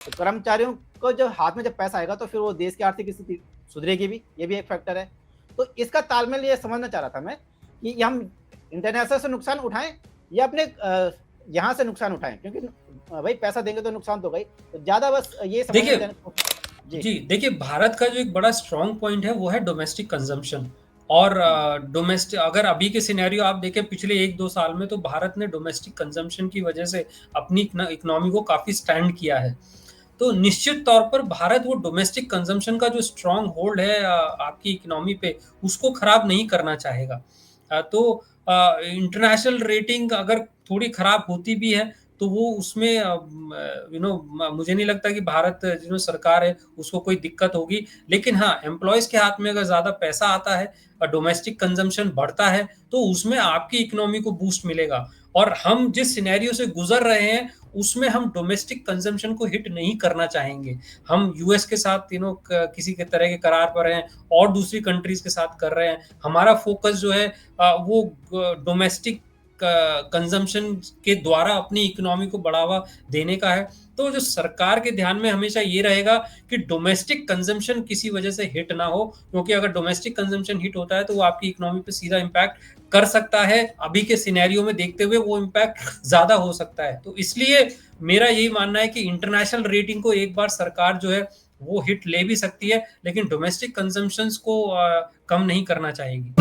तो कर्मचारियों को जब हाथ में जब पैसा आएगा तो फिर वो देश की आर्थिक स्थिति सुधरेगी भी, ये भी एक फैक्टर है। तो इसका तालमेल ये समझना चाह रहा था मैं कि ये हम इंटरनेशनल से नुकसान उठाएँ या अपने यहाँ से नुकसान उठाएँ? क्योंकि भाई पैसा देंगे तो नुकसान तो होगा ही। तो ज़्यादा बस ये समझना देखिए चाह जी। जी, देखिए भारत का जो एक बड़ा स्ट्रॉन्ग पॉइंट है वो है डोमेस्टिक कंजम्पशन। और हुँ, डोमेस्टिक अगर अभी के सिनेरियो आप देखें पिछले 1-2 साल में, तो भारत ने डोमेस्टिक कंजम्पशन की वजह से अपनी इकोनॉमी को काफ़ी स्टैंड किया है। तो निश्चित तौर पर भारत वो डोमेस्टिक कंजम्पशन का जो स्ट्रॉन्ग होल्ड है आपकी इकोनॉमी पे, उसको खराब नहीं करना चाहेगा। तो इंटरनेशनल रेटिंग अगर थोड़ी खराब होती भी है, तो वो उसमें मुझे नहीं लगता कि भारत जो सरकार है उसको कोई दिक्कत होगी। लेकिन हाँ, एम्प्लॉयज के हाथ में अगर ज्यादा पैसा आता है और डोमेस्टिक कंजम्पशन बढ़ता है, तो उसमें आपकी इकोनॉमी को बूस्ट मिलेगा। और हम जिस सिनेरियो से गुजर रहे हैं उसमें हम डोमेस्टिक कंजम्पशन को हिट नहीं करना चाहेंगे। हम यूएस के साथ किसी के तरह के करार पर हैं और दूसरी कंट्रीज के साथ कर रहे हैं। हमारा फोकस जो है वो डोमेस्टिक कंजम्पशन के द्वारा अपनी इकोनॉमी को बढ़ावा देने का है। तो जो सरकार के ध्यान में हमेशा ये रहेगा कि डोमेस्टिक कंजम्पशन किसी वजह से हिट ना हो, क्योंकि अगर डोमेस्टिक कंजम्पशन हिट होता है तो वो आपकी इकोनॉमी पे सीधा इम्पैक्ट कर सकता है। अभी के सिनेरियो में देखते हुए वो इम्पैक्ट ज्यादा हो सकता है। तो इसलिए मेरा यही मानना है कि इंटरनेशनल रेटिंग को एक बार सरकार जो है वो हिट ले भी सकती है, लेकिन डोमेस्टिक कंजम्पशन को कम नहीं करना चाहेगी।